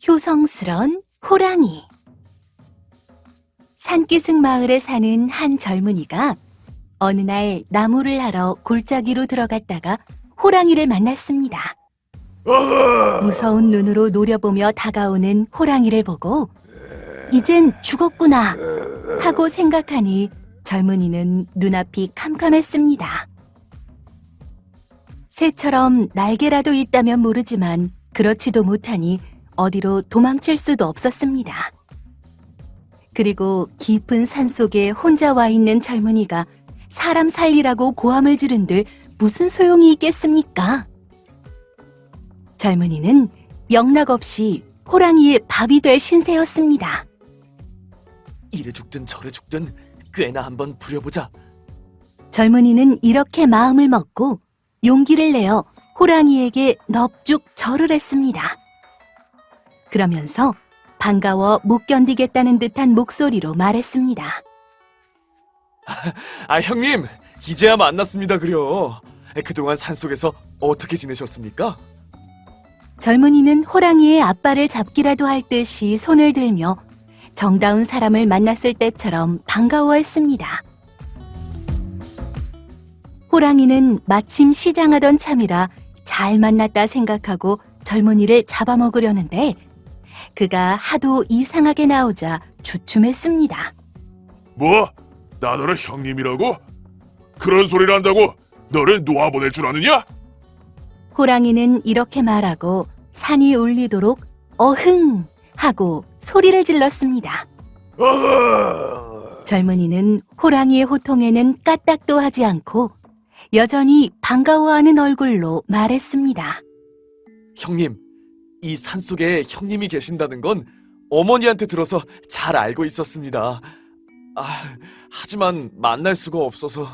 효성스런 호랑이. 산기슭 마을에 사는 한 젊은이가 어느 날 나무를 하러 골짜기로 들어갔다가 호랑이를 만났습니다. 무서운 눈으로 노려보며 다가오는 호랑이를 보고 이젠 죽었구나 하고 생각하니 젊은이는 눈앞이 캄캄했습니다. 새처럼 날개라도 있다면 모르지만 그렇지도 못하니 어디로 도망칠 수도 없었습니다. 그리고 깊은 산속에 혼자 와 있는 젊은이가 사람 살리라고 고함을 지른들 무슨 소용이 있겠습니까? 젊은이는 영락없이 호랑이의 밥이 될 신세였습니다. 이래 죽든 저래 죽든 꽤나 한번 부려보자. 젊은이는 이렇게 마음을 먹고 용기를 내어 호랑이에게 넙죽 절을 했습니다. 그러면서 반가워 못 견디겠다는 듯한 목소리로 말했습니다. 형님, 이제야 만났습니다 그려. 그동안 산속에서 어떻게 지내셨습니까? 젊은이는 호랑이의 앞발을 잡기라도 할 듯이 손을 들며 정다운 사람을 만났을 때처럼 반가워했습니다. 호랑이는 마침 시장하던 참이라 잘 만났다 생각하고 젊은이를 잡아먹으려는데 그가 하도 이상하게 나오자 주춤했습니다. 뭐? 나 너를 형님이라고? 그런 소리를 한다고 너를 놓아보낼 줄 아느냐? 호랑이는 이렇게 말하고 산이 울리도록 어흥 하고 소리를 질렀습니다. 젊은이는 호랑이의 호통에는 까딱도 하지 않고 여전히 반가워하는 얼굴로 말했습니다. 형님, 이 산속에 형님이 계신다는 건 어머니한테 들어서 잘 알고 있었습니다. 하지만 만날 수가 없어서.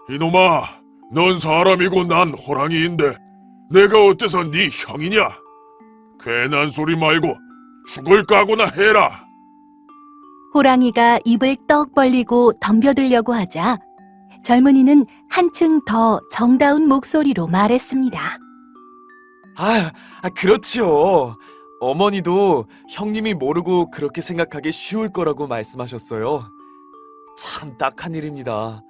이놈아, 넌 사람이고 난 호랑이인데 내가 어때서 네 형이냐? 괜한 소리 말고 죽을 각오나 해라. 호랑이가 입을 떡 벌리고 덤벼들려고 하자 젊은이는 한층 더 정다운 목소리로 말했습니다. 그렇지요. 어머니도 형님이 모르고 그렇게 생각하기 쉬울 거라고 말씀하셨어요. 참 딱한 일입니다.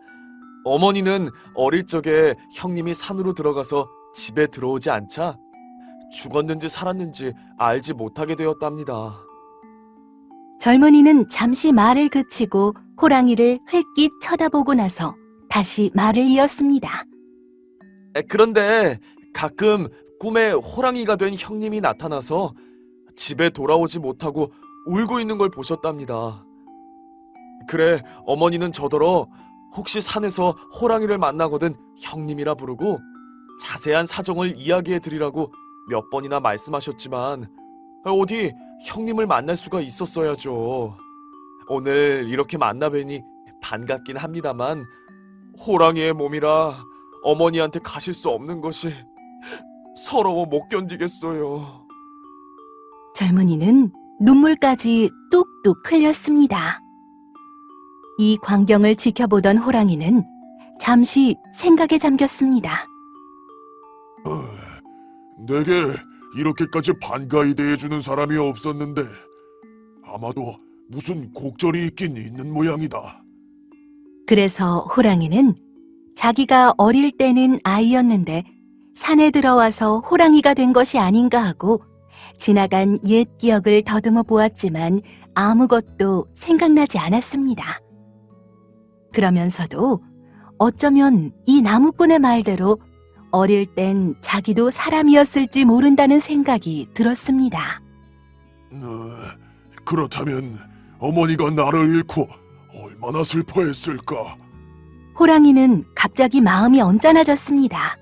어머니는 어릴 적에 형님이 산으로 들어가서 집에 들어오지 않자 죽었는지 살았는지 알지 못하게 되었답니다. 젊은이는 잠시 말을 그치고 호랑이를 흘낏 쳐다보고 나서 다시 말을 이었습니다. 그런데 가끔 꿈에 호랑이가 된 형님이 나타나서 집에 돌아오지 못하고 울고 있는 걸 보셨답니다. 그래 어머니는 저더러 혹시 산에서 호랑이를 만나거든 형님이라 부르고 자세한 사정을 이야기해 드리라고 몇 번이나 말씀하셨지만 어디 형님을 만날 수가 있었어야죠. 오늘 이렇게 만나 뵈니 반갑긴 합니다만 호랑이의 몸이라 어머니한테 가실 수 없는 것이 서러워 못 견디겠어요. 젊은이는 눈물까지 뚝뚝 흘렸습니다. 이 광경을 지켜보던 호랑이는 잠시 생각에 잠겼습니다. 내게 이렇게까지 반가이 대해주는 사람이 없었는데 아마도 무슨 곡절이 있긴 있는 모양이다. 그래서 호랑이는 자기가 어릴 때는 아이였는데 산에 들어와서 호랑이가 된 것이 아닌가 하고 지나간 옛 기억을 더듬어 보았지만 아무것도 생각나지 않았습니다. 그러면서도 어쩌면 이 나무꾼의 말대로 어릴 땐 자기도 사람이었을지 모른다는 생각이 들었습니다. 그렇다면 어머니가 나를 잃고 얼마나 슬퍼했을까? 호랑이는 갑자기 마음이 언짢아졌습니다.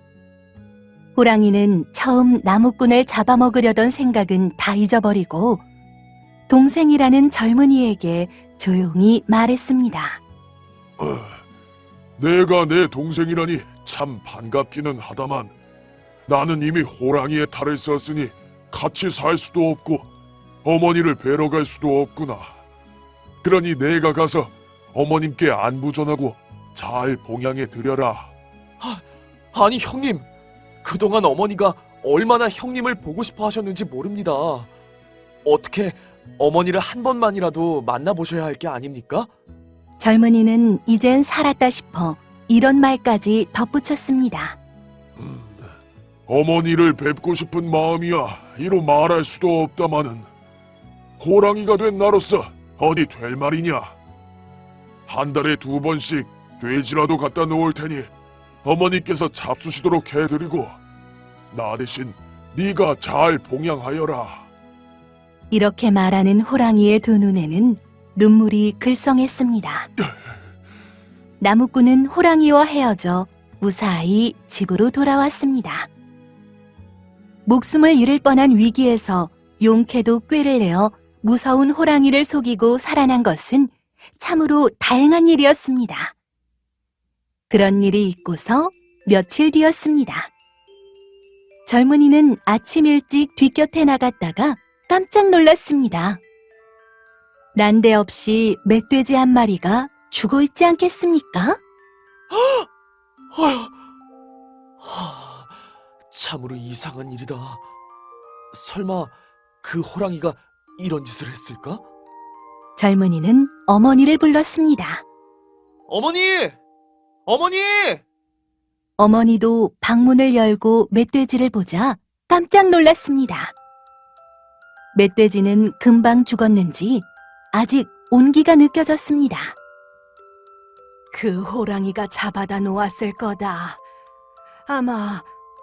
호랑이는 처음 나무꾼을 잡아먹으려던 생각은 다 잊어버리고 동생이라는 젊은이에게 조용히 말했습니다. 내가 내 동생이라니 참 반갑기는 하다만 나는 이미 호랑이의 탈을 썼으니 같이 살 수도 없고 어머니를 뵈러 갈 수도 없구나. 그러니 내가 가서 어머님께 안부 전하고 잘 봉양해 드려라. 아니 형님, 그동안 어머니가 얼마나 형님을 보고 싶어 하셨는지 모릅니다. 어떻게 어머니를 한 번만이라도 만나보셔야 할 게 아닙니까? 젊은이는 이젠 살았다 싶어 이런 말까지 덧붙였습니다. 어머니를 뵙고 싶은 마음이야 이로 말할 수도 없다마는 호랑이가 된 나로서 어디 될 말이냐. 한 달에 2번씩 돼지라도 갖다 놓을 테니 어머니께서 잡수시도록 해드리고 나 대신 네가 잘 봉양하여라. 이렇게 말하는 호랑이의 두 눈에는 눈물이 글썽했습니다. 나무꾼은 호랑이와 헤어져 무사히 집으로 돌아왔습니다. 목숨을 잃을 뻔한 위기에서 용케도 꾀를 내어 무서운 호랑이를 속이고 살아난 것은 참으로 다행한 일이었습니다. 그런 일이 있고서 며칠 뒤였습니다. 젊은이는 아침 일찍 뒷곁에 나갔다가 깜짝 놀랐습니다. 난데없이 멧돼지 한 마리가 죽어 있지 않겠습니까? 참으로 이상한 일이다. 설마 그 호랑이가 이런 짓을 했을까? 젊은이는 어머니를 불렀습니다. 어머니! 어머니! 어머니도 방문을 열고 멧돼지를 보자 깜짝 놀랐습니다. 멧돼지는 금방 죽었는지 아직 온기가 느껴졌습니다. 그 호랑이가 잡아다 놓았을 거다. 아마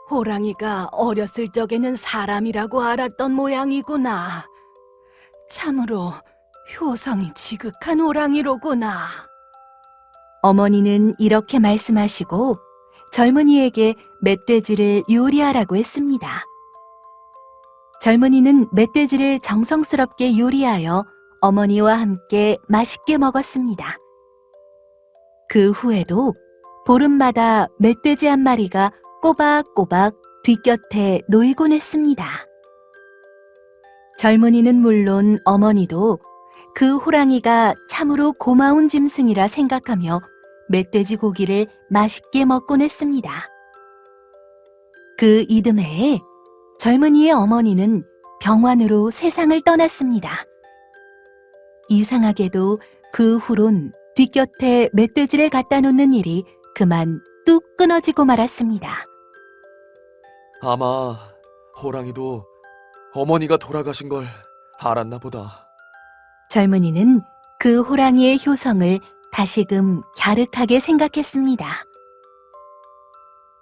호랑이가 어렸을 적에는 사람이라고 알았던 모양이구나. 참으로 효성이 지극한 호랑이로구나. 어머니는 이렇게 말씀하시고 젊은이에게 멧돼지를 요리하라고 했습니다. 젊은이는 멧돼지를 정성스럽게 요리하여 어머니와 함께 맛있게 먹었습니다. 그 후에도 보름마다 멧돼지 한 마리가 꼬박꼬박 뒷곁에 놓이곤 했습니다. 젊은이는 물론 어머니도 그 호랑이가 참으로 고마운 짐승이라 생각하며 멧돼지 고기를 맛있게 먹곤 했습니다. 그 이듬해에 젊은이의 어머니는 병환으로 세상을 떠났습니다. 이상하게도 그 후론 뒷곁에 멧돼지를 갖다 놓는 일이 그만 뚝 끊어지고 말았습니다. 아마 호랑이도 어머니가 돌아가신 걸 알았나 보다. 젊은이는 그 호랑이의 효성을 다시금 갸륵하게 생각했습니다.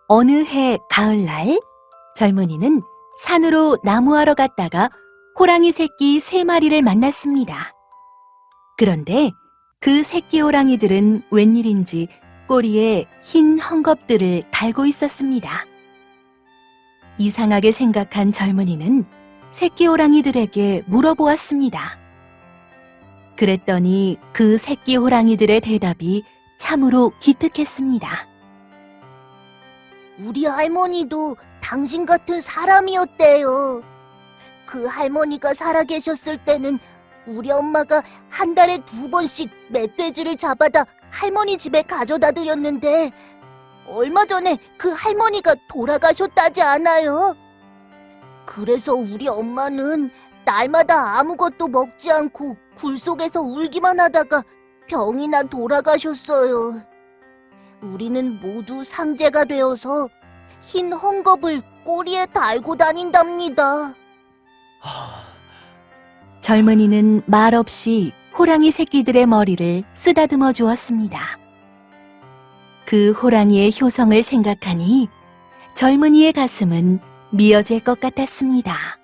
어느 해 가을날 젊은이는 산으로 나무하러 갔다가 호랑이 새끼 3마리를 만났습니다. 그런데 그 새끼 호랑이들은 웬일인지 꼬리에 흰 헝겊들을 달고 있었습니다. 이상하게 생각한 젊은이는 새끼 호랑이들에게 물어보았습니다. 그랬더니 그 새끼 호랑이들의 대답이 참으로 기특했습니다. 우리 할머니도 당신 같은 사람이었대요. 그 할머니가 살아계셨을 때는 우리 엄마가 한 달에 2번씩 멧돼지를 잡아다 할머니 집에 가져다 드렸는데 얼마 전에 그 할머니가 돌아가셨다지 않아요? 그래서 우리 엄마는 날마다 아무것도 먹지 않고 굴 속에서 울기만 하다가 병이나 돌아가셨어요. 우리는 모두 상제가 되어서 흰 헝겊을 꼬리에 달고 다닌답니다. 젊은이는 말없이 호랑이 새끼들의 머리를 쓰다듬어 주었습니다. 그 호랑이의 효성을 생각하니 젊은이의 가슴은 미어질 것 같았습니다.